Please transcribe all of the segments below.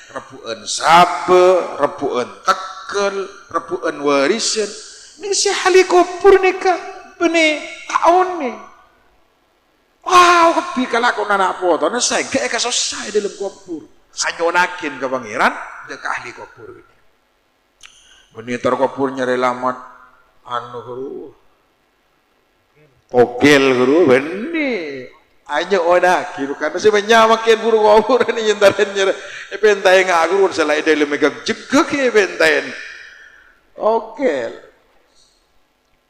rebuan sabe, rebuan tekel, rebuan warisan. Ini si hali kopur nih kak, benih tahun nih. Wow, kebi kalakon anak foto, nah saya gak selesai dalam kopur. Sanyonakin ke pangeran, dia ke ahli kopur. Benih terkopurnya relamat, anu guru, togel guru, benih. Hanya onak, kira karena si menyamakin buru kopur ini yentarnya, pentai ngagur selain dalam megang jegak ya pentai. Oke.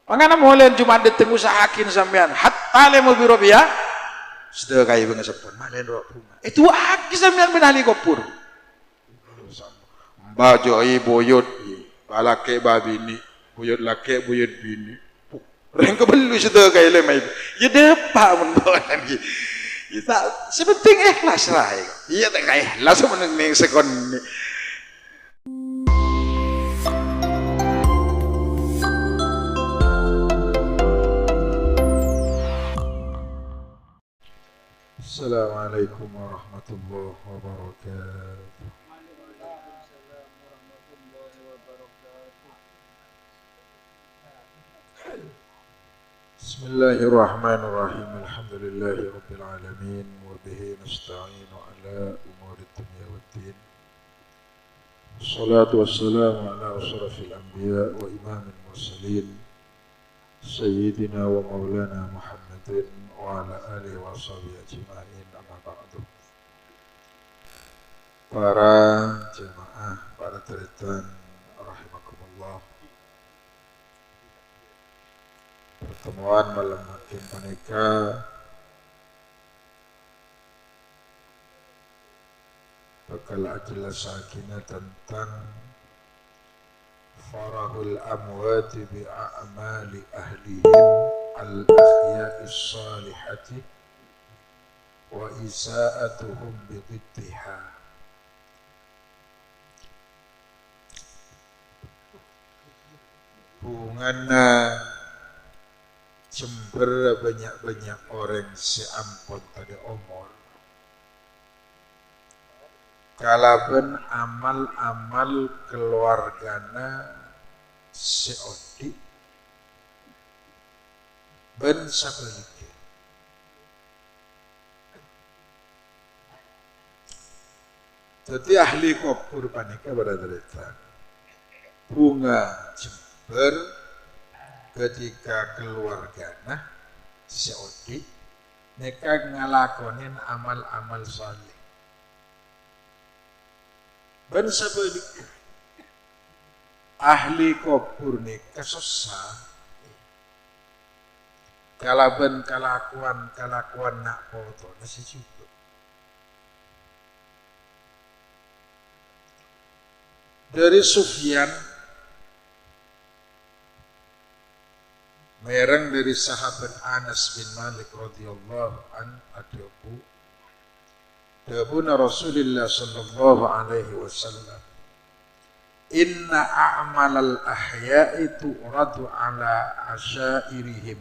Mangana molen cuma ditunggu sahakin sampean, hatta lemu birobia, sudah kayak bangsa sepon, malen roh bunga. Itu aki sampean benali kopur. Bajo boyot, balake babini, boyot lake boyot bini. Reng kebelu sudah kayak lemai. Ya depak membawa lagi. Kita sepenting ikhlas lah. Iya tak kayak ikhlas meneng sekon ini. Assalamualaikum warahmatullahi wabarakatuh. Bismillahirrahmanirrahim. Alhamdulillahi rabbil alamin wa bihi nasta'inu ala umuri dunya waddin. Wassalatu wassalamu ala asrafil anbiya wa imamil mursalin sayyidina wa maulana Muhammadin wa ala alihi wa sahbihi ajma'in, amma ba'du. Para jemaah, para taritan rahimakumullah. Pertemuan malam makin menika bakal ajelasakin tentang farahul amwati bi a'mali ahlihim al-ahya'is salihati wa isa'atuhum bi dhiddiha. Hubunganna Jember banyak-banyak orang seampun tadi omor. Kalaben amal-amal keluargana seodi ben sabalike. Jadi ahli kopur panika berada bunga Jember ketika keluargana seodi mereka ngalakonin amal-amal saleh. Ben sabalik ahli kopur nika susah. Kalaben kalakuan nak foto nasi juga. Dari Sufyan mereng dari sahabat Anas bin Malik radhiyallahu an Dabuna Rasulullah sallallahu alaihi wasallam, inna a'malal ahya'i tu'radu ala asyairihim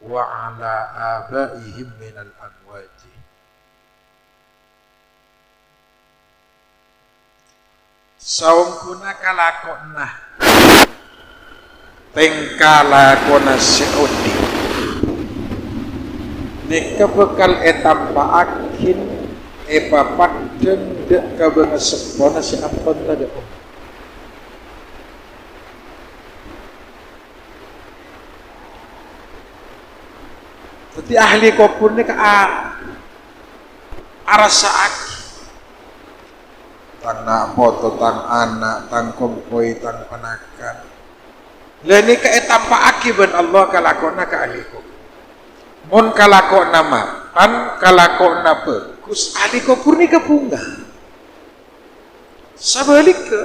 wa ala abaihim minal amwati. Saungkuna kalakona tengkala kona seodi nika bekal etampa akin epapak dan dek kabanga sepona si ampun tadi om. Jadi ahli kopur nika arasa aki tang nak foto tang anak tang kompoi tang panakan. Lani ka etampa akiban Allah kalakona ka aliko. Mon kalakona mapan kalakona bagus aliko purni ka bunga. Sabalik ka.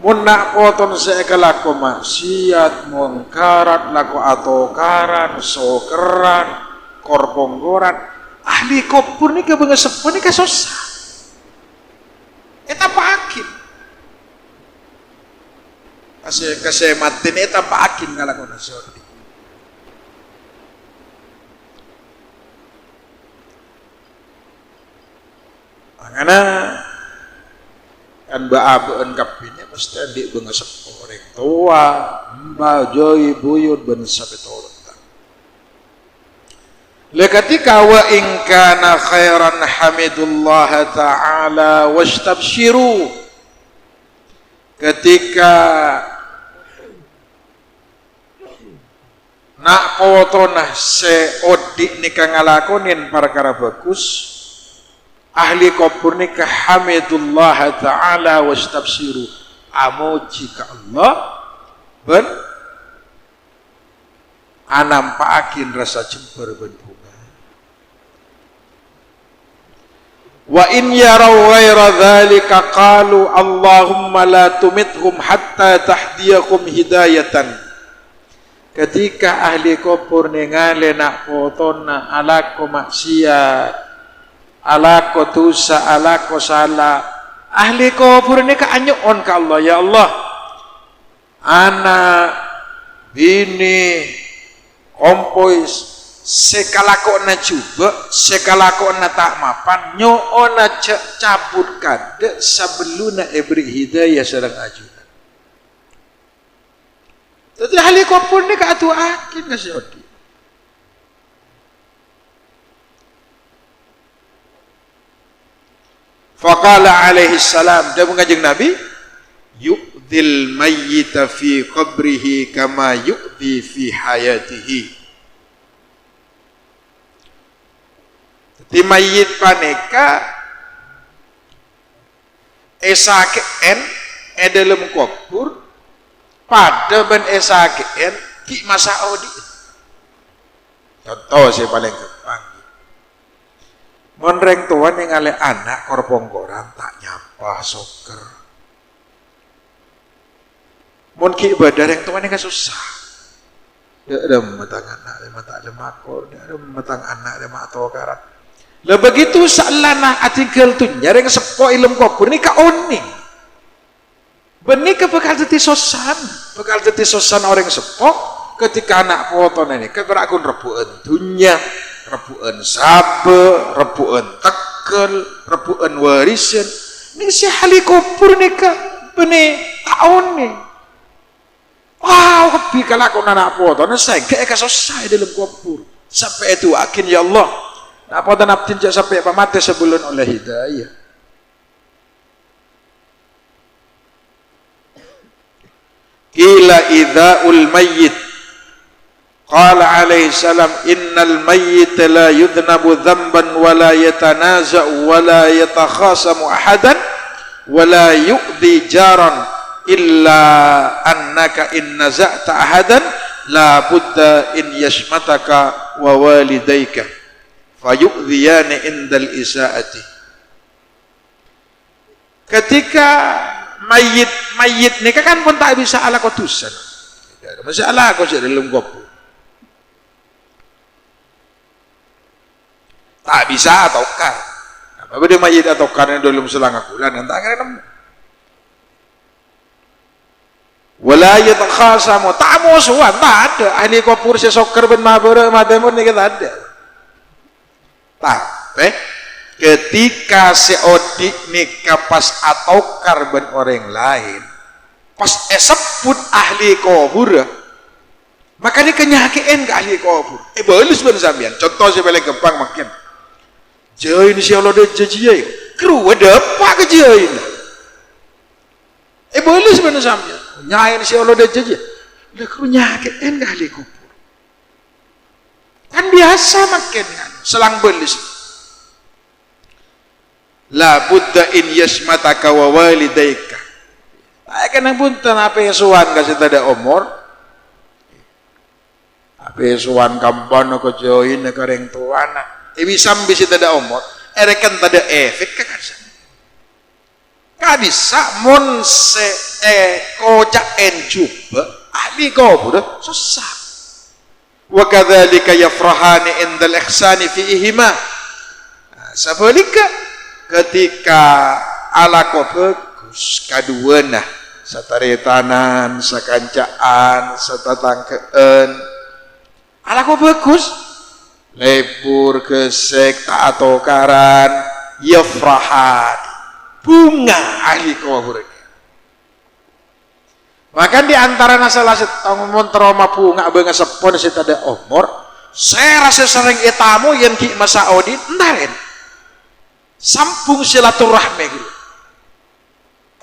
Mon nak poton sa kalako maksiat, mungkarat, lako atokaran, sokeran, korponggoran, ahli kopur ni ka bunga sepon ni ka sosa. Etampa akib. Kasi matin eta paakin ngalakon seodi. Angana kan baabeun kapinnya mesti adik bengesep orang tua bajoi buyut ben sampai tolong. Ketika wa in kana khairan hamidullah ta'ala wastabshiru, ketika nak potona seodik nikah ngalakonin perkara bagus ahli kubur nikah hamidullah ta'ala wastabshiru, amuji ka Allah ben anampakin rasa jember ben bunga. Wa in yaraw ghaira dzalika qalu Allahumma la tumithum hatta tahdiyahum hidayatan. Ketika ahli kubur ningali nak potona alako maksiat, alako dosa, alako salah, ahli kubur ni ka anyuon ka Allah, ya Allah anak bini kompois sekalakona coba sekalakona tak mapan nyoona cabut kade sebeluna ebri hidayah sareng ajunan. Jadi ahli kubur ni ka atuakin ka siodi. Faqala alaihi salam, dia mengajeng Nabi, yu'dhil mayyita fi qabrihi kama yu'dhi fi hayatihi. Jadi mayit paneka esaken dalam kubur pada ben esaken ki masa odi. Contoh saya paling gampang. Monreng tuan yang ngale anak korpongkoran tak nyapa soker. Mon ki ibadah yang tuan yang susah. Dia ada mematang anak, dia mata ada makor, dia ada mematang anak, dia mata karat. Lah begitu salana artikel tu nyareng sepo ilmu kubur ni ka oni. Benih ke bekal jadi sosan orang sepo ketika anak foto ini keberakun rebuan dunia, rebuan sabe, rebuan tekel, rebuan warisan. Ini si ahli kubur ni ka benih tahun ni. Wow, ketika aku anak foto, ni saya gak selesai dalam kubur. Sampai itu akin ya Allah. Nak foto nak tinjau sampai mati sebelum oleh hidayah. Qila idza'ul mayyit qala alaihi salam innal mayyit la yudhnabu dhanban wa la yatanaza'u wa la yatakhasamu ahadan wa la yu'dhi jaran illa annaka in naza'ta ahadan la budda in yashmataka wa walidayka fayu'dhiyani indal isaati. Ketika mayit ni kan pun tak bisa ala kotusan. Masih ala kau dalam kubur. Tak bisa ataukah? Apa dia mayit ataukah yang dalam selangkah bulan entah kan nemu. Wala yatakhasamu tak musuhan tak ada ahli kubur sesoker ben mabere mademur ni kita ada. Tapi ketika seodik nikah pas atau karban orang lain pas sebut ahli kubur maka dia kenyakian ke ahli kubur boleh sebenarnya sambian contoh saya paling gampang makin jain si Allah dia jajiai kru ada apa ke jain boleh sebenarnya sambian nyain si Allah dia jajiai dia kru nyakian ke ahli kubur kan biasa makin kan selang belis la budda in yasmataka wa walidayka. Akan punten apa suan kasih tada umur. Apa suan kampon ko join ka reng tuana. Bisa bisi tada umur. Erekan tada efek ka kansa. Ka bisa mon se kocak enjuba ahli kubur susah. Wa kadzalika yafrahani indal ihsani fiihima. Sabalika ketika alako bagus kaduana sataretanan sakancaan satatangkeun alako bagus lebur gesek atau karan yafrahan bunga ahli kuburan. Bahkan di antara masalah setong montroma bunga benga sepon ada umur, saya rasa sering etamu yang ki Masaudi entaren sambung silaturahmi gitu.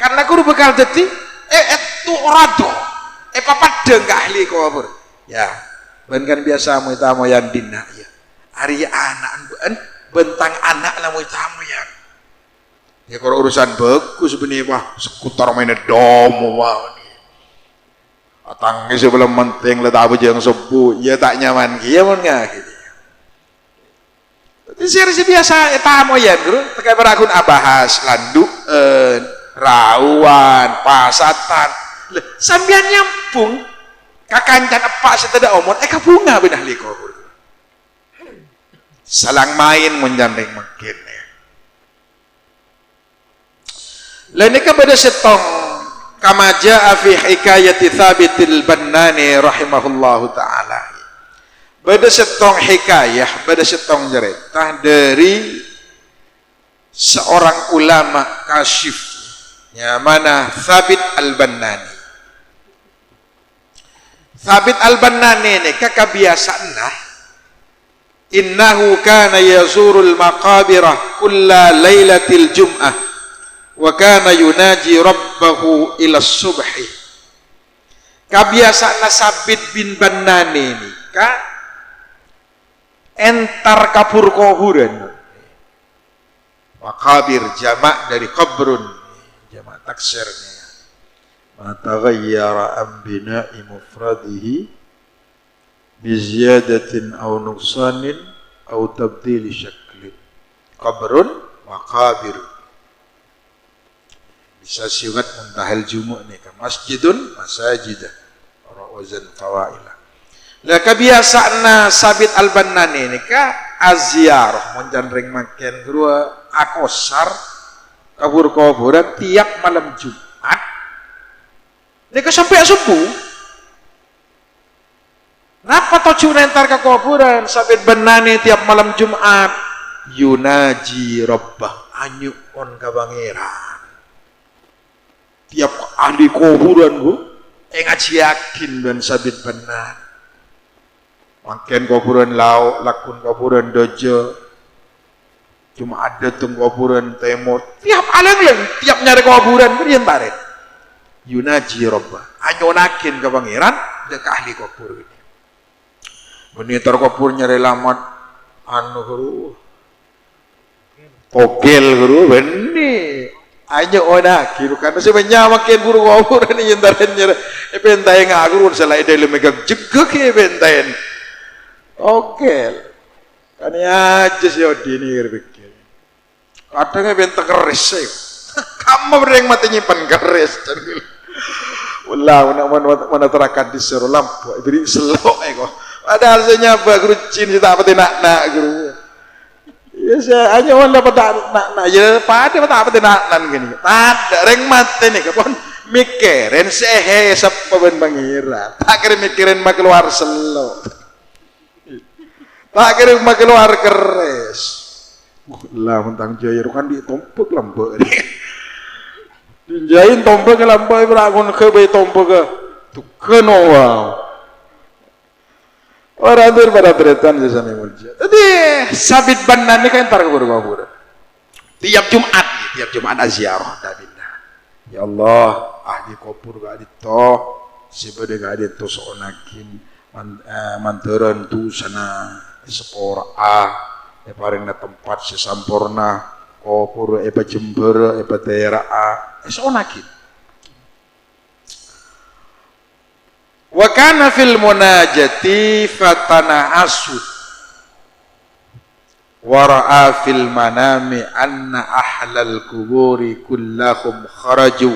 Karena guru bekal deti itu orado papada enggak ahli kubur. Ya, ben kan biasa mu etamu yang dina ya. Ari anak bentang anak lah mu etamu ya. Ya kalau urusan bagus benih wah sekutar mainnya domo wah. Atang sebelum penting letak aja yang sepuh, ya tak nyaman kia mon nggak gitu. Tapi sih biasa etamu ya guru, terkait berakun abahas, landu, rawan, pasatan, sambian nyampung, kakancan apa setelah omor, bunga benar liko. Salang main menjandeng makin ya. Lainnya kepada setong. Kama jaa fi hikayati Thabitil Bannani rahimahullahu ta'ala. Bada setong hikayah, bada setong cerita dari seorang ulama kasyif ya mana Thabit Al-Bannani. Thabit Al-Bannani ini kebiasaannya innahu kana yazurul maqabirah kulla lailatil jum'ah wa kana yunaji rabbahu ila subhi. Kebiasaan Sabit bin Bannani ini entar kabur kuburan. Makabir jamak dari qabrun, jamak taksirnya. Ma taghayyara an bina'i mufradihi bi ziyadatin aw nuqsanin aw tabdili syaklin. Qabrun makabir. Bisa siwat muntahil jumu' nih kan masjidun masajidah rawazan fawailah. Lah kebiasaan Sabit Al-Bannani ini aziarah menjandring makin kedua akosar kabur-kuburan tiap malam Jumat. Ini sampai subuh. Napa tujuh nentar ke kuburan Sabit Bannani tiap malam Jumat yunaji rabbah anyukon kabangiran. Tiap ahli kuburan ngaji yakin dan Sabit Bannani. Makin kuburan lau, lakun kuburan dojo. Cuma ada tung kuburan temot. Tiap alang-alang, tiap nyari kuburan berian baret. Yunaji robbah. Anyonakin ke pangeran, dek ahli kubur ini. Benitar kubur nyari lamat anu guru. Togel guru benih. Ayo ona kira kan masih banyak makin guru kubur ini yendaran nyere pentai ngagur salah ide lemegak jegek ya pentain. Oke. Kan ya aja sih odini pikir. Kadang bentang keris sih. Kamu berdeng mati nyimpan keris. Wallah mana terakan disuruh lampu beri selok ego. Padahal saya nyaba guru cin kita apa nak guru. Ya saya hanya orang dapat nak ya pada apa nak gini. Ada reng mati nih kapon mikirin sehe sapa ben pangeran. Tak kira mikirin mak keluar selo. Tak kira mak keluar keris. Lah mentang jaya kan ditompok lambek. Dinjain tompok ke lambek berakun ke bayi tompok ke tukeno wow. Orang itu pada beretan sesama mujizat. Jadi Sabit Bannani kan entar kubur. Tiap Jumat aziarah dabinda. Ya Allah, ahli kubur gak dito, sebede gak dito sonakin manteran tu sana sepora paring na tempat sesampurna kubur Jember daerah sonakin. Wa kana fil munajati fatana asud wa ra'a fil manami anna ahlal kuburi kullahum kharaju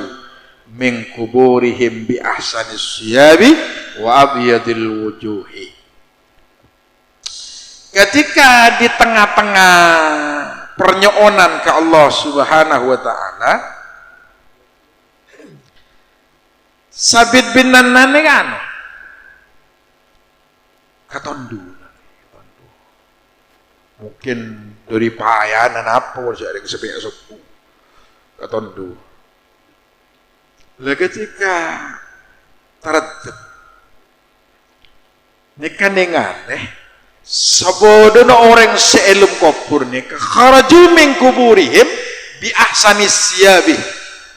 min kuburihim bi ahsanis siyabi wa abyadil wujuhi. Ketika di tengah-tengah pernyonan ke Allah Subhanahu wa taala, Sabit bin Bannani kan katondu. Mungkin dari payanan apa saya ada kesepian sepuh. ketondu. Lah ketika taradud nika nengane sabodona orang seelum kubur nika kharaju min kuburihim bi ahsanis siyabi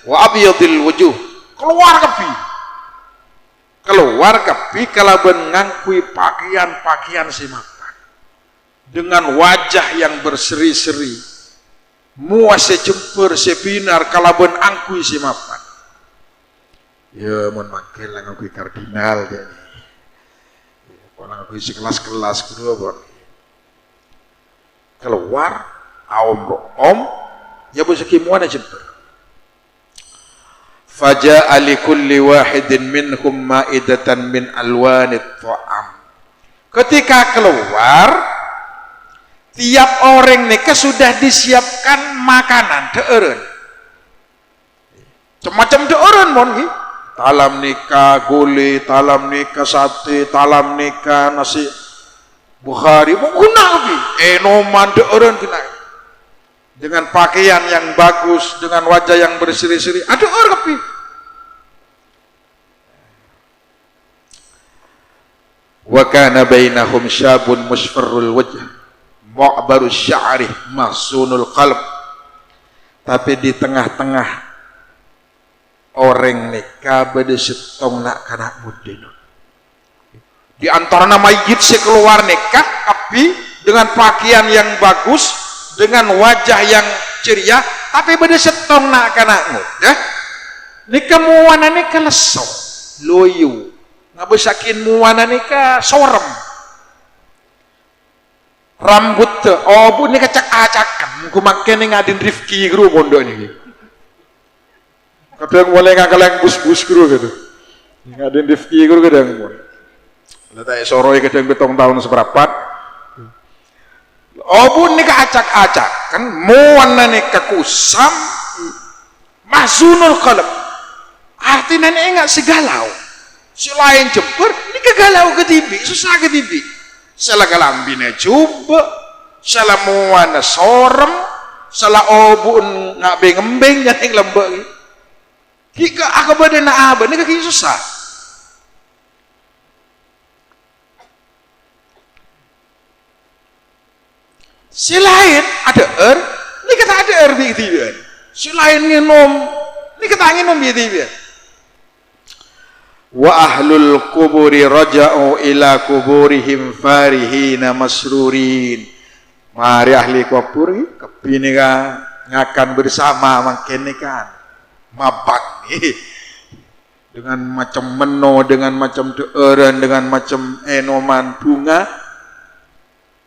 wa abyadil wujuh, keluar kepi kalaban ngangkui pakaian si mapan dengan wajah yang berseri-seri muas secempur sepinar kalaban angkui si mapan. Ya mun mangkel ngangkui kardinal jadi orang aku isi kelas kedua bon. Keluar om ya bisa kimuan aja ber. Faja'a li kulli wahidin minhum ma'idatan min alwanit ta'am. Ketika keluar tiap orang nika sudah disiapkan makanan deureun. Macam deureun mon ki. Talam nikah gulai, talam nikah sate, talam nikah nasi Bukhari, guna lagi. Enoman deureun kena. Dengan pakaian yang bagus, dengan wajah yang berseri-seri, ada orang tapi. Wa kana bainahum syabun musfarrul wajh, mu'barus sya'ri, mahsunul qalb. Tapi di tengah-tengah orang nikah beda setong nak kanak muda. Di antara nama mayit keluar nikah tapi dengan pakaian yang bagus, dengan wajah yang ceria, tapi beda setong nak kanak muda. Nikah muwana nikah leso, loyo, ngabesakin muwana nikah sorem. Rambut tu, bu nikah cak-acakan, kumakan ngadin Rifki guru bondo ni. Kadang mulai ngakalang bus-bus guru gitu. Ngadin Rifki guru kadang mulai. Letak soroi kadang betong tahun seberapa. Pun nikah acak-acak kan muana nikah kusam mahzunul qalb. Artinya ini enggak segalau. Selain jemper nikah galau ketibi, susah ketibi. Salah kalambina coba, salah muana sorem, salah obun nak bengembeng jadi lembek. Jika aku bade na aba, ni kaki susah. Selain ada ni kata ada begitu. Selain minum, ni kata minum begitu. Wa ahlul kuburi raja'u ila kuburihim farihina masrurin. Mari ahli kubur kepini kan ngakan bersama makin ni kan. Mabak nih dengan macam meno, dengan macam deureun, dengan macam enoman bunga.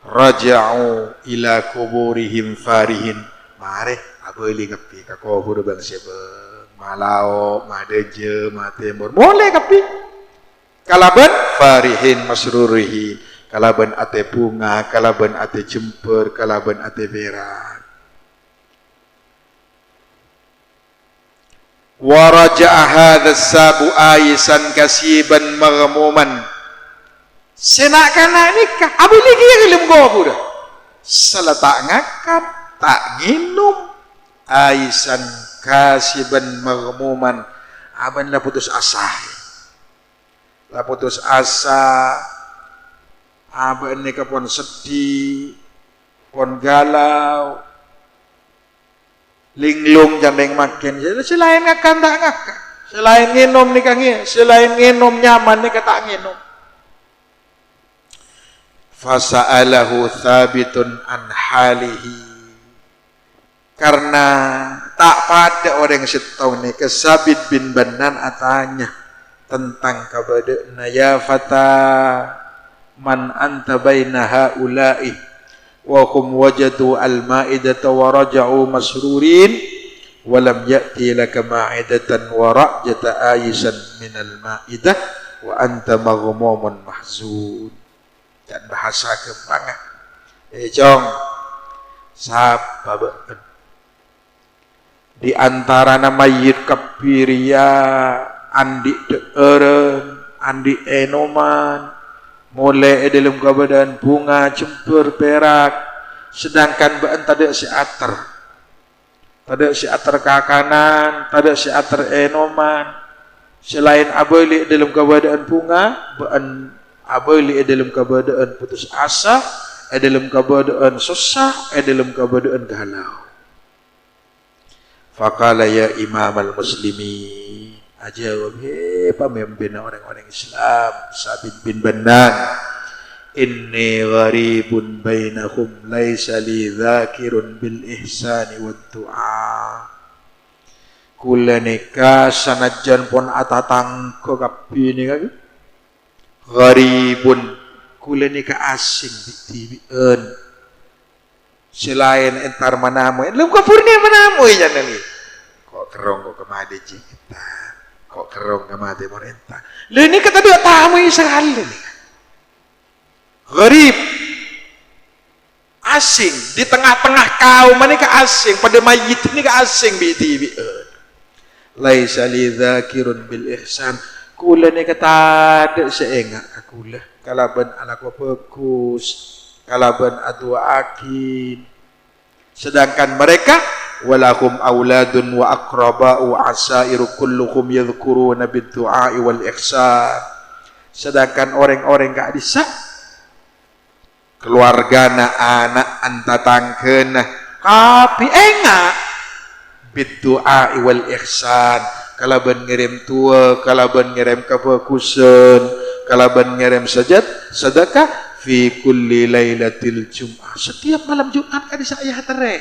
Raja'u ila kuburihim farihin. Mare abeli kapi ka kubur bang siapa malao madeje matembor boleh kapi kalaban farihin masrurihin, kalaban ate bunga, kalaban ate jemper, kalaban ate berak. Wa raja'a hadha sabu aisan kasiban maghmuman. Senakana nikah abuli ki gelem gobu dah. Salah tak ngakan, tak nginum. Aisan kasiban maghmuman. Aban lah putus asa. Lah putus asa. Aban nikah pun sedih, pun galau. Linglung jandeng makin. Selain ngakan tak ngakan, selain nginum nikah nginum, selain nginum nyaman nikah tak nginum. Fasa'alahu thabitun an halihi. Karena tak pada orang setau ni Sabit bin Banan atanya tentang kabadana ya fata man anta baina haula'i wa hum wajadu al-ma'idata wa raja'u masrurin wa lam ya'ti laka ma'idatan wa ra'jata ayisan minal ma'idah wa anta maghmumun mahzun. Dan bahasa kembangan jong sapa beun di antara nama yit kapiria andi deureun andi enoman mulai dalam keadaan bunga cempur perak sedangkan beun tadi si ater tada si atar kakanan, tada si atar enoman, selain abali dalam keadaan bunga, baan abali dalam keadaan putus asa, dalam keadaan susah, dalam keadaan galau. Faqala ya imam al-muslimin, ajawab pemimpin orang-orang Islam, Sabit bin Bannan, inni gharibun bainahum laisa li dzakirun bil ihsani wad du'a. Kula nika sanajan pon atatang ko kapini kaki gharibun, kula nika asing bitibien selain entar manamoy lum kapurni manamoy yan ni kok kerong kok kemade kita kok kerong kemade morenta le ni kata dua tamu sekali ni gharib asing di tengah-tengah kaum mereka asing pada mayit ni ka asing bitibien laisa li dzakirun bil ihsan, kula ni kata ada seenga akula kalaban anak bagus kalaban adwa akin, sedangkan mereka walahum auladun wa aqraba'u asairu kulluhum yadhkuruna bid du'a wal ihsan, sedangkan orang-orang gak bisa keluargana anak antatangkeuna tapi enggak bid du'a wal ihsan, kalaban ngirim tua, kalaban ngirim kebagusan, kalaban ngirim sedekah fi kulli lailatil jum'ah, setiap malam Jumat kan saya tere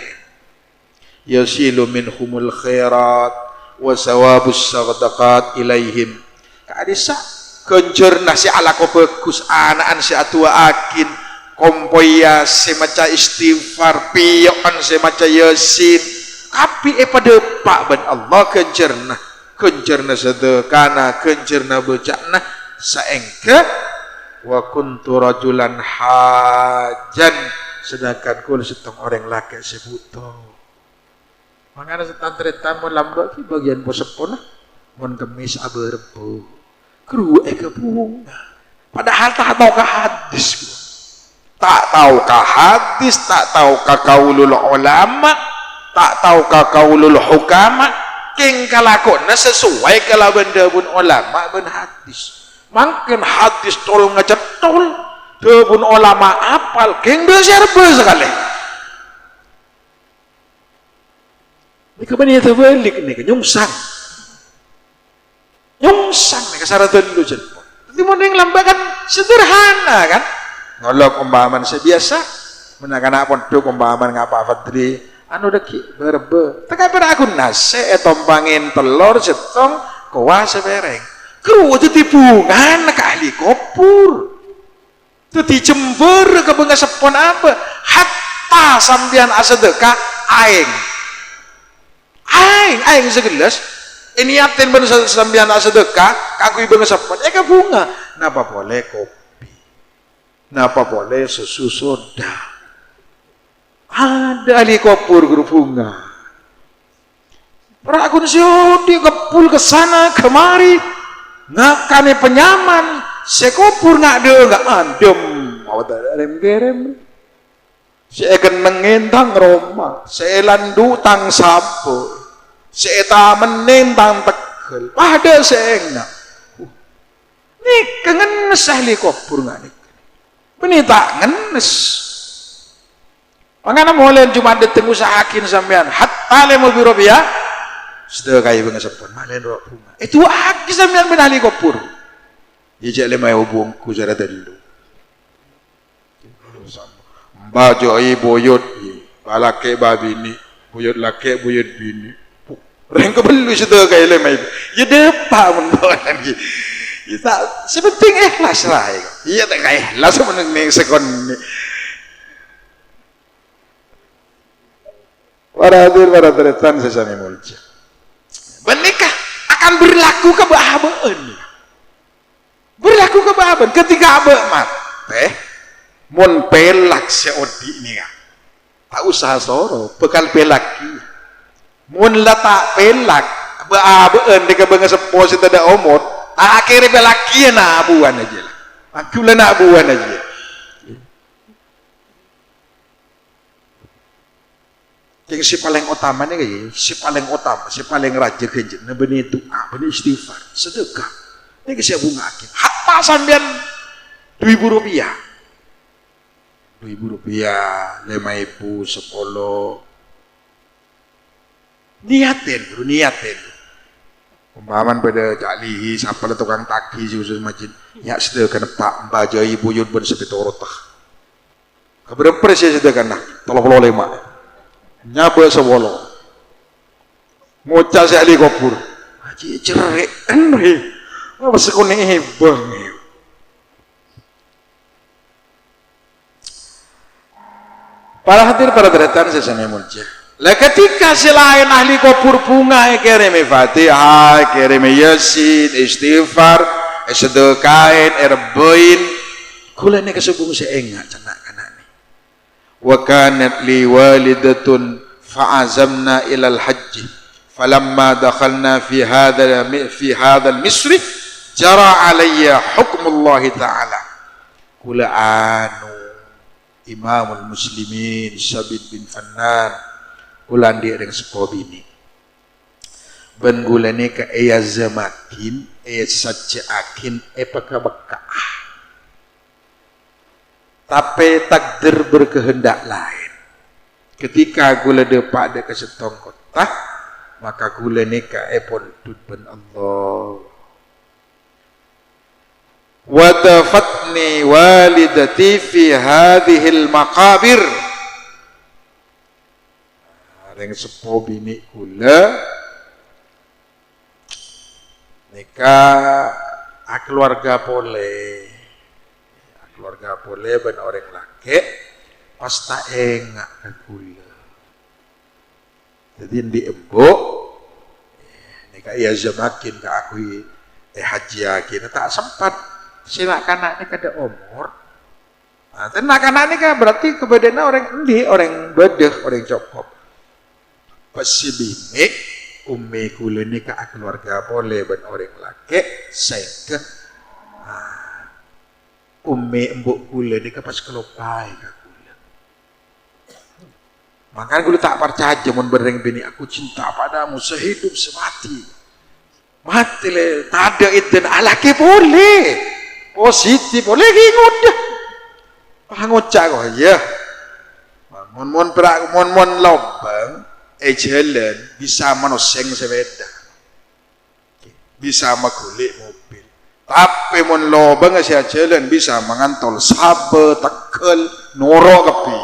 yasilu minhumul khairat wa sawabus sadaqat ilaihim, kadisa kenjerna si ala ko bagus anaan si atua akin kompoya si maca istighfar piyon si maca yasin api pada pak ban Allah kenjerna sedekana kenjerna bocana saengke wa kuntu rajulan hajan, sedangkan kul setong orang laki sebuto mangana setantretan mon lambak ki bagian posepon mon kemis aberbu kru bunga, padahal tak tahu ka hadis, tak tahu ka hadis, tak tahu ka kaulul ulama, tak tahu ka kaulul hukama, king kalakona sesuai kalau benda pun ulama ben hadis. Mungkin hadis tol ngecetol, debun ulama apal, king serba sekali. Ini kebanyakan terbalik nih, nyungsang nih kesaratan dulu jen. Tapi mau yang lambakan sederhana kan? Ngolok pemahaman sebiasa, menakan apa pondok pemahaman ngapa Fadri, anu deki berbe. Teka pada aku nase tompangin telur setong kuah sebereng. Kru itu bungan kali kopur itu dijember ke benga sepon apa hatta sambian asedekah aing segelas ini yatin ben sambian asedekah kakui benga sepon ke bunga napa boleh kopi napa boleh susu soda ada ali kopur guru bunga perakun siodi kepul ke sana kemari ngakane penyaman sekopur nggak ada nggak adem mau rem seeken mengentang Roma seelandu tang sapo seeta menentang Tegal pada seenggak nih kengenes ahli kopur nggak nih benih tak ngenes mangana mulai cuma deteng usahakin sampean hatta lemu biro biya sudah kaya pengesepon malen roh bunga itu aki sampean benali kopur ijak lemai hubungku cara dulu mbajoi boyot balake babini boyot lake boyot bini reng kebelu sudah kaya lemai ya depa mendoan kita sepenting ikhlas lah iya tak kaya ikhlas meneng sekon ini para hadirin sesami mulja menikah akan berlaku kebahaban ketika abe mate mun pelak seodi nih tak usah soro bekal pelaki mun letak pelak abe di kebenga sepos itu ada omot akhirnya pelaki na abuan aja lah aku lah na abuan aja Yang si paling utama nih kayak si paling utama, si paling raja kenjen, benih doa, benih istighfar, sedekah. Ini kasih bunga akin. Hatta sambian Rp2.000, Rp2.000, 5.000, 10. Niatin, bro, niatin. Umpaman pada caklihi, siapa lah tukang taki susu macam, ya sedekah nepak, bajai buyut ben sepitorotah. Keberapa sih sedekah nak? 35. Nyaba sewolo ngocah si Ali Kopur haji cerai enri apa sekuning hebang para hadir para deratan sesama mulja lah ketika selain ahli Kopur bunga kirim Fatihah kirim Yasin istighfar sedekain erbain kula ni kesubung seenga canak wa kanat li walidatun fa'azamna ilal hajj falamma dakhalna fi hadha al-misri jara alayya hukmullah ta'ala kula anu imamul muslimin Sabit bin Fannan kula ndik dengan sepo bini ben gula ni ka iya zamakin iya saja akin pakabakah tapi takdir berkehendak lain. Ketika gula depak de ke setong kota, maka gula nikah pun tudben Allah. Wa dafatni walidati fi hadhil maqabir. Yang sepuh bini gula nikah keluarga boleh. Keluarga boleh ben orang laki pas tak engak ke gula jadi di embok ni ka iya zamakin ka aku haji yakin tak sempat silakan ni kada umur nah tenak-anak ni kan berarti kebadannya orang endi orang bedeh orang cokop pas si bini ummi gula ni ka keluarga boleh ben orang laki sehingga ummi embuk gula ni pas kelopai ka gula. Makanya gula tak percaya mun bereng bini aku cinta padamu sehidup semati. Mati le tak ada iden alake boleh. Positif boleh gingut dah. Pangocak kok ya. Mun perak mun lobang jalan bisa manoseng sepeda. Bisa magulik mobil. Tapi mun lobang asia jalan bisa mengantol sabe tekel noro kepi.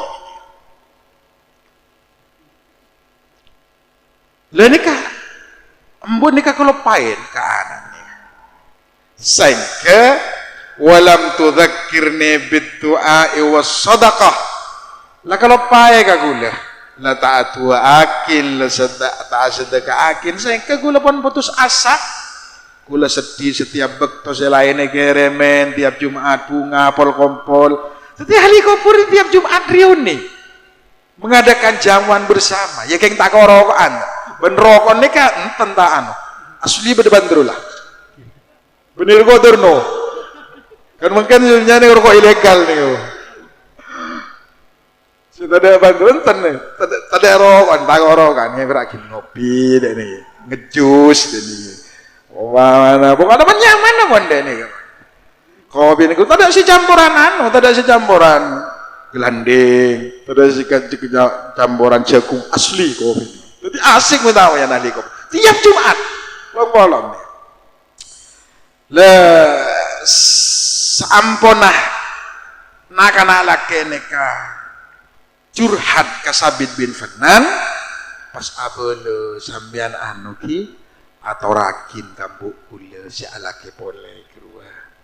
Lah nikah embun nikah kelopain ke anaknya. Sehingga walam tudzakkirni bid-du'a was sadaqah. Lah kelopai ka gula. La ta'atu akil la sedekah akil sehingga gula pun putus asa. Gula sedih setiap bekto selainnya keremen tiap Jumat bunga pol kompol setiap hari kopur tiap Jumat riuni mengadakan jamuan bersama ya keng tak rokokan ben rokok ni kan tentaan asli bedebandrulah bener kotorno kan mungkin nyane rokok ilegal nih sudah ada bandrun nih tadi rokokan tak rokokan ya berakin ngopi deh nih ngejus deh nih mana bukan ada nyaman benda ni kopi ni tak ada si campuran tak ada si campuran gelanding tak ada si campuran jagung asli kopi jadi asik minta ya nanti kopi tiap Jumat bolong ni le samponah nak laki nikah curhat ke Sabit bin Fannan pas abele sambian anu ki atau rakin kabuk gula si alake boleh keluar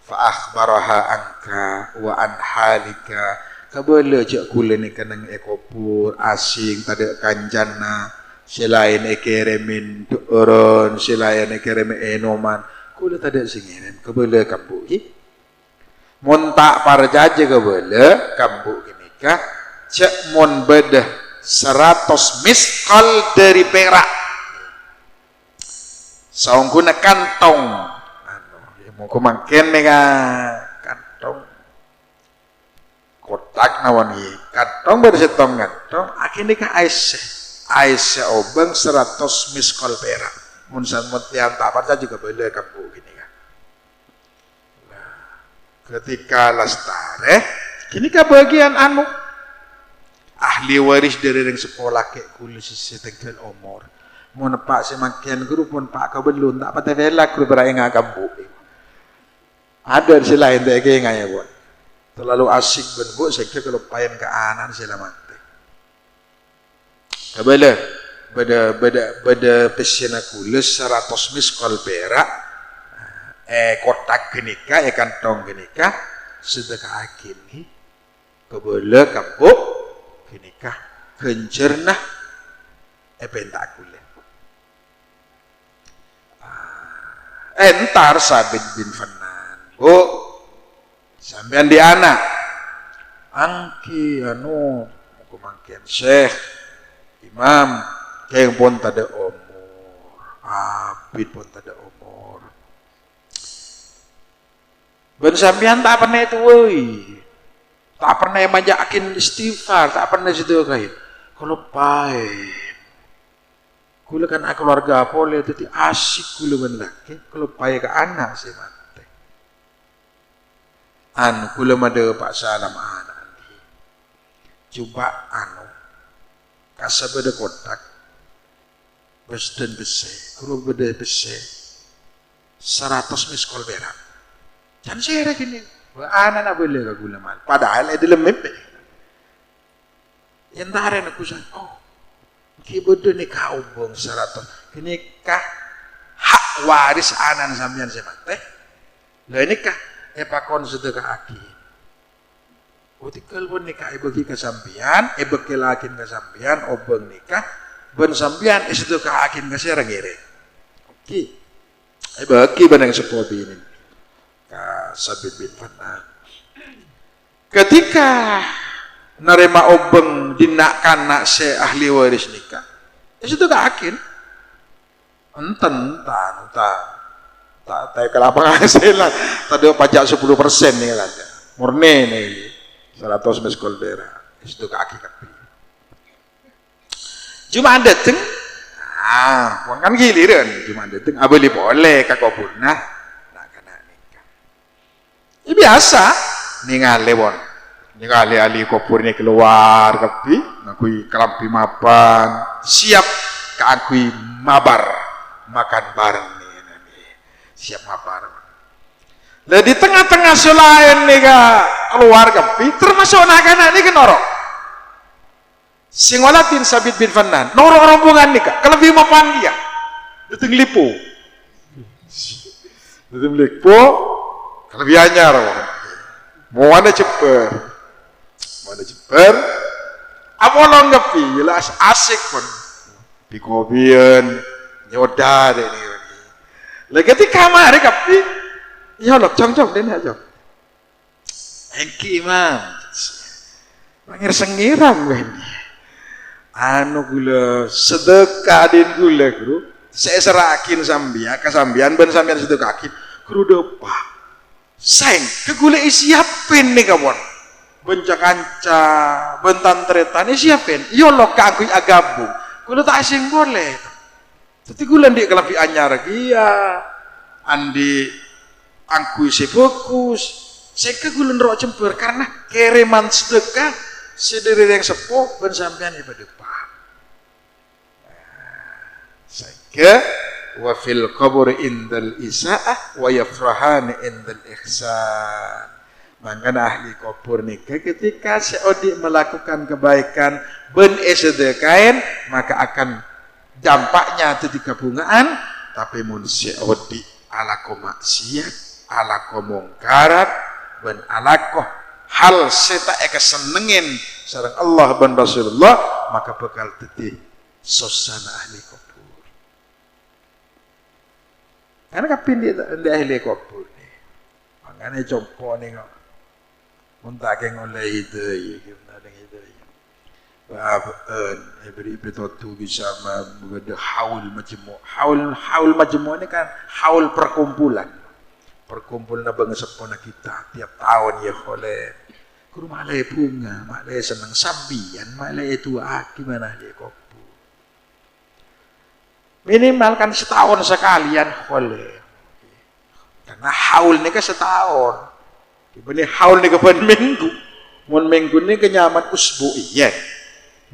fa akhbaraha angka wa an halika kabele jak gula ni kanang ekopur asing tada kanjana selain ekeremin turun selain ekeremin enoman gula tada singin kabele kabuk hi mun tak parjaje kabele kabuk kinika cek mun bedah 100 miskal dari perak saung guna kantong mau kumangken mega kantong kotak nawani katong bersetong katong akhirnya ka Aisyah obeng 100 miskol perak mun samut yang tak percaya juga boleh kamu gini kan. Nah, ketika lastare kini ka bagian anu ahli waris dari yang sekolah ke kulis setengkel umur mau nepak semakian guru pun pak kau belum tak patah vela guru berai ngakam bu ada di selain tak kayak ngaya buat terlalu asik benbuk saya kira kalau payan ke anan sila mati kabela beda pesena kulis 100 miskol perak kotak genika kantong genika sedekah kini kabela kabuk genika kencernah pentak kulit entar Sabit bin Fanan bu sampean di anak angki anu kumangkian syekh imam keng pun tada umur abid pun tada umur ben sampean tak pernah itu woi tak pernah majakin istighfar tak pernah situ kayak kalau pahit kula kan keluarga pole tadi asik kula ben laki kalau payah ke anak sih mati anu kula made Pak Salam anak coba anu kasabede kotak besden bese kula bede bese 100 miskol berak jan sere gini anak boleh ka kula mal padahal ada lempe yang taren aku san oh kibodo nikah ubung 100 nikah hak waris anan sampean semate lha nikah pakon sedekah aki utikal pun nikah bagi kesampian bagi lakin kesampian obeng nikah ben sampian sedekah akin kasera ngire oke bagi benang sepobi ini ka Sabit bin Fanan ketika narema obeng dinakan nak se ahli waris nikah itu gak akin enten tak kelapa hasilan tadi pajak 10% nih kan murni nih 100 miskol berak itu gak akin cuma dateng uang kan giliran cuma dateng abeli boleh kakobun nak kena nikah ini biasa ningali bon ningali ali kopur ini keluar kapi ngakui kelampi mapan siap keakui mabar makan bareng nih siap mabar lah di tengah-tengah selain nih keluar kapi termasuk anak-anak ini kenorok Singolat bin Sabit bin Fanan norok rombongan nih kak kelebih mapan dia dateng lipo kelebihannya mau ada cepet apa lo ngepi jelas asik pun di kopian nyoda deh nih lagi ketika mari kapi ya lo cong deh aja engki imam mangir sengirang gue anu gula sedekah din gula guru saya serakin kesambian ben sambian sedekahin guru depa saing ke gula siapin nih kawan bencakanca bentan tretan ini siapin iya lo kangkui agabung gula tak asing boleh tapi gula di kelapi anyar gia andi angkui sefokus saya ke gula nrok jember karena kiriman sedekah sediri yang sepuh ben sampean ibadah depan saya ke wa fil qabr indal isaah wa yafrahan indal ihsan. Makanya ahli kubur nikah ketika seodi melakukan kebaikan ben sedekain maka akan dampaknya itu dikabungan tapi mun seodi alako maksiat alako mungkarat ben alako hal seta kesenengin sareng Allah dan Rasulullah maka bakal tadi sosana ahli kubur karena kapin di ahli kubur nih makanya coba nih muntaking oleh hidayah gimana dengan hidayah beri betul bisa membeda haul majmu ini kan haul perkumpulan na bangsa pona kita tiap tahun ya oleh Guru malai bunga, malai senang sambian, malai dua gimana dia kopu. Minimal kan setahun sekalian boleh. Karena haul ni ke setahun. Ini haul ni ke minggu. Mun minggu ni kenyaman usbu'iyan.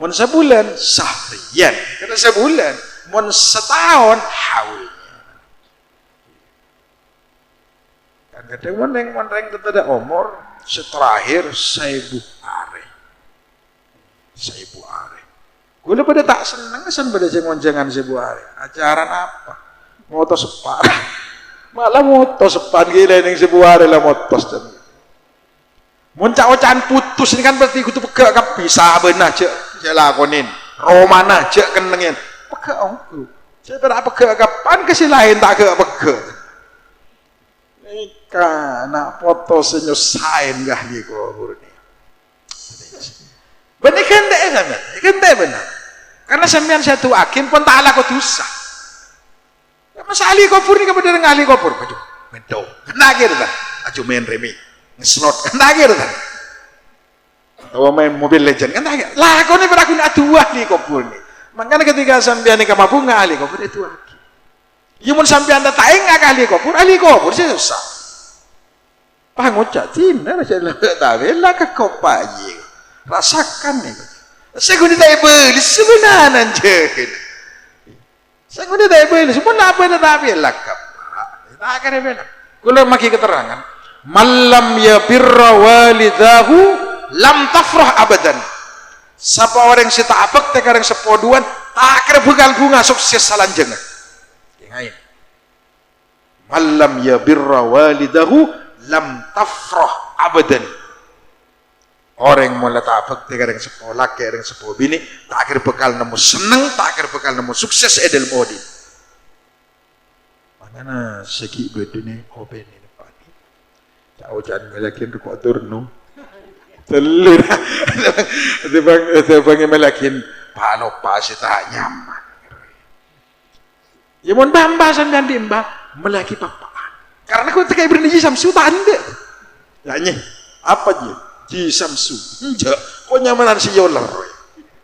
Mun sebulan sahriyan. Karena sebulan. Mun setahun haulnya. Kan kadang meneng tetada umur seterakhir 1000 hari. 1000 hari. Gue pada tak seneng pada jangan 1000 hari. Ajaran apa? Moto sepan. Malah moto sepan gila yang 1000 hari lah motos. Muncak-ucakan putus ini kan berarti kutu pegak kan bisa benar je lakonin. Romana je kenengin. Pegak ongku. Saya tak pegak kapan ke lain tak ke pegak. Ika nak foto senyusain gah ni ko ni. Benar kan tak benar. Karena sembilan satu akin pun tak ala ko dosa. Masa ahli kubur ni kepada dengan ahli kubur. Baju mendo. Nagir dah. Aju main remi. Ngeslot. Nagir dah. Atau main mobil legend. Nagir. Lah kau ni beraku nak dua ahli kubur ni. Makanya ketika sambian ni kamabunga ahli kubur itu lagi. Yumun sambian tak ingat ahli kubur sih susah. Pangucap tina rasa tak bela ke kopai. Rasakan ni. Saya guna tak beli sebenarnya je. Saya guna tak beli semua apa yang tak bela kap. Tak kena bela. Kalau maki keterangan, malam ya birra walidahu lam tafrah abadan. Siapa orang si tak apek tekarang sepoduan tak kena bekal bunga sukses salanjengan. Ingat. Malam ya birra walidahu lam tafrah abadan. Orang mula tak apek tekarang sepolah kerang sepo bini tak kena bekal nemu seneng, tak kena bekal nemu sukses edel modin. Mana segi bedune open ini depan ni. Jauh jangan melakin rukuk turnu. Telur. Bang melakin pano pasi tak nyaman. Ya mon bamba sampean dimba melaki papaan. Karena kau tak beri ji samsu tak ande. Ya nye, apa je? Ji samsu. Enja, kau nyamanan si yoler.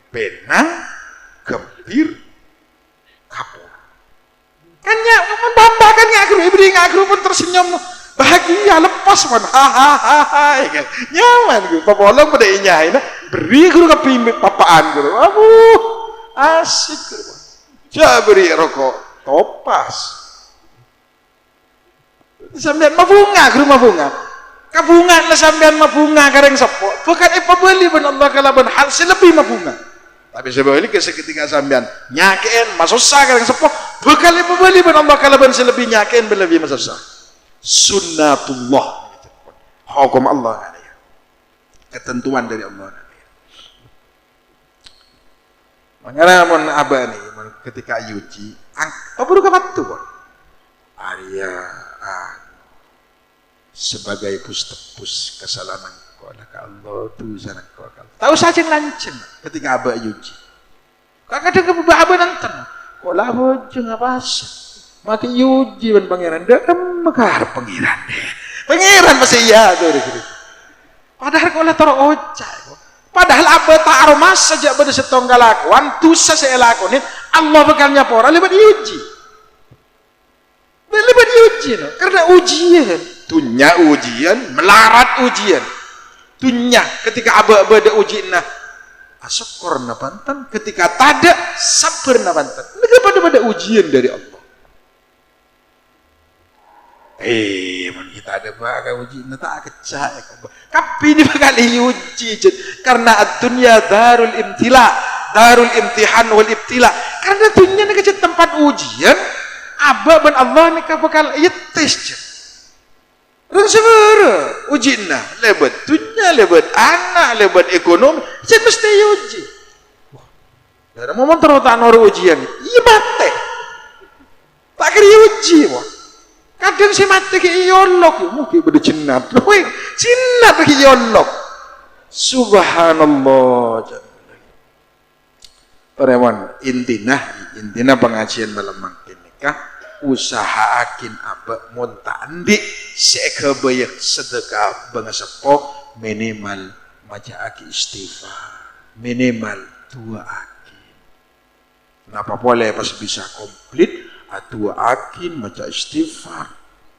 Benang, gembir, kapur. Kan ya, mon bamba kan ngakru, ibri ngakru pun tersenyum. Bahagia lepas man ha nyaman gitu pabolong pada inyai nah beri guru ke papaan guru aduh asik guru ja beri rokok topas sampean mabunga guru mabunga kabunga lah sampean mabunga kareng sepo bukan pabeli ben Allah kalaban hal selebih mabunga tapi sebalik seketika sampean nyakein masusah kareng sepo bukan pabeli ben Allah kalaban selebih nyakein berlebih masusah sunnatullah hukum Allah ketentuan dari Allah makanya mon abah ni ketika yuji apa perlu kapan tu Arya sebagai pustepus kesalahan kau ada Allah tu sana kau tahu saja lanceng ketika abah yuji kadang abah nonton kau lah bojong apa sih makin yuji ban pangeran dah mekar pangeran masih iya tuh padahal kau lah taruh ocak padahal apa tak aromas saja pada setonggal lakuan tusa saya lakuin Allah bekalnya pora lebat yuji no karena ujian tunya ujian melarat ujian tunya ketika aba-aba ada ujian nah asyukur na pantan ketika tada sabar na pantan lebih pada ujian dari Allah. Man kita ada bagai uji tak kecak tapi ini bakal uji karena dunia darul imtila darul imtihan wal ibtila karena dunia ni kecil tempat ujian abah ben Allah ni bakal tes dan sebenarnya uji na lebat dunia lebat anak lebat ekonomi jadi mesti uji ada momen terutan orang ujian iya batek tak kira uji kadang si mati ke yolok mungkin beda jenat jenat ke yolok subhanallah perewan intina pengajian malam makin nikah usahakin abak munta andi sekebayak sedekah bangsa pok minimal maca aki istighfar minimal 2 aki. Kenapa boleh pas bisa komplit 2 akin maca istighfar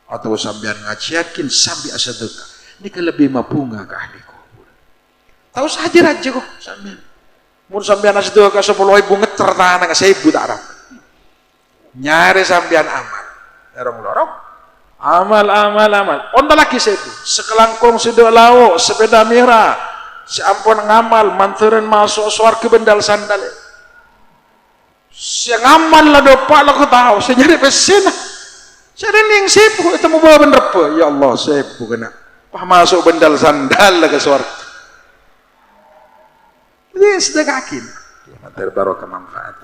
atau sambian ngaji akin sambil sedekah. Ini kan lebih mapunga ke ahli kubur. Tahu saja raja kok sambian. Mun sambian sedekah 10.000 ngeter tanah ke 1.000 tak arap. Nyari sambian amal. Lorong-lorong. Amal. Onta lagi 1.000. Sekelangkong sedek lauk, sepeda merah. Si ampun ngamal, manturan masuk swarga bendal sandal. Si ngamal lah dopak lah kau tahu. Saya nyari pesen. Saya ring sibuk itu mau bawa bener apa? Ya Allah, sibuk kena. Pah masuk bendal sandal lah ke swarga. Jadi sedekahin. Ya, materi barokah manfaat.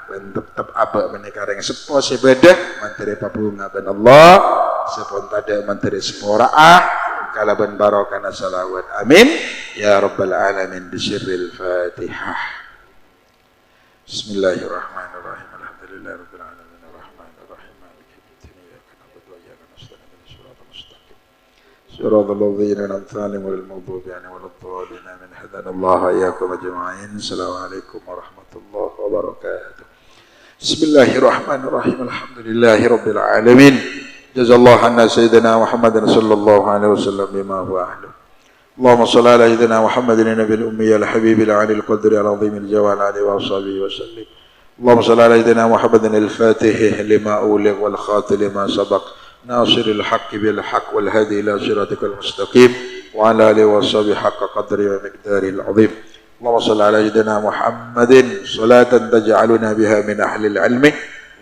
Tetap apa menikah yang sepo sebedah materi pabunga ben Allah sepon tada materi sepora'ah kalaban barokana salawat amin ya rabbal alamin bisirril fatihah. Bismillahirrahmanirrahim. Alhamdulillah rabbil alamin arrahmanirrahim maliki yaumiddin iyyaka na'budu wa iyyaka nasta'in ihdinas siratal mustaqim siratal ladzina an'amta 'alaihim ghairil maghdubi 'alaihim waladdallin amin hadanallahu wa iyyakum ajma'in. Assalamualaikum warahmatullahi wabarakatuh. Bismillahirrahmanirrahim. Alhamdulillahirabbil alamin. Jazallahu anna sayyidina Muhammadan sallallahu alaihi wasallam bima huwa ahlu. Allahumma shalli ala sayyidina Muhammadin nabiyil ummi al habibil alil qadri al azimil jawal ali wa sahbihi wa sallim. Allahumma shalli ala sayyidina Muhammadin al fatih lima uligh wal khatim lima sabaq nasiril haqqi bil haqq wal hadi ila siratikal mustaqim wa ala alihi wa sahbihi haqqa qadri wa miqdaril azim. اللهم صل على سيدنا محمد صلاة تجعلنا بها من أهل العلم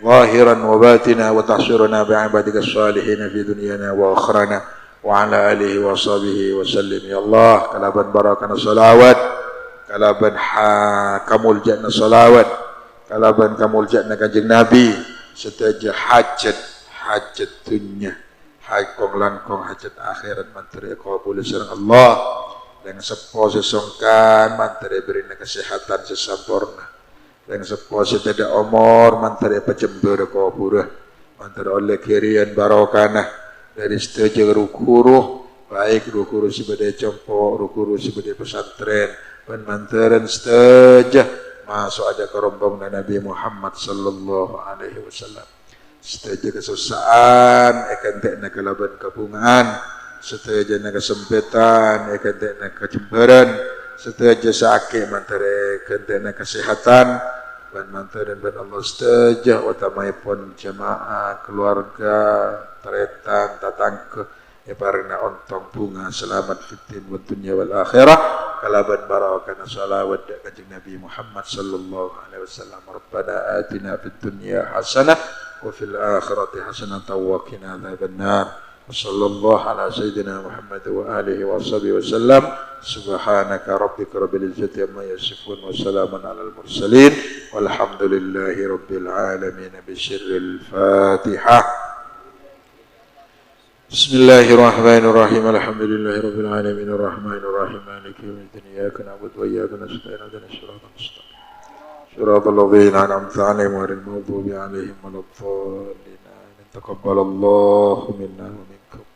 ظاهرا وباطنا وتحشرنا بعبادك الصالحين في دنيانا وآخرنا وعلى آله وصحبه وسلم. يا الله kalaban barakana salawat kalaban kamul jatna salawat kalaban kamul jatna kanjeng Nabi setaja hajat dunia hajat langkong hajat akhirat mantri qabul sareng Allah yang sepo sesongkan mantare berina kesehatan sesempurna yang sepo tidak umur mantare pejember kubur mantare oleh kirian barokana dari stage rukuru baik rukuru sebagai compo rukuru sebagai pesantren dan mantaran stage masuk aja ke rombongan Nabi Muhammad sallallahu alaihi wasallam stage kesusahan ekantekna kelaban kabungan setelah kesempetan, kentena kecemburan, setelah sakit, mantare kentena kesehatan, dan mantare dan Allah setelah utamai pun jemaah keluarga, teretan, tatangke, parina ontong bunga selamat fitin wa dunya wal akhirah, kalaban barakana salawat kanjeng Nabi Muhammad sallallahu alaihi wasallam. Rabbana atina fid dunya hasanah wa fil akhirati hasanah wa qina adzabannar. Wassallallahu ala sayyidina Muhammad wa alihi wa sahbihi wa sallam. Subhanaka rabbika rabbil izzati amma yasifun wa salamun alal mursalin walhamdulillahi rabbil alamin. Bisirril Fatihah. Bismillahirrahmanirrahim. Alhamdulillahi rabbil alamin arrahmanir rahim maliki yaumiddin iyyaka na'budu wa iyyaka nasta'in ihdinas siratal mustaqim siratal ladzina an'amta 'alaihim ghairil maghdubi 'alaihim waladdallin. Taqabbalallahu minna wa minkum.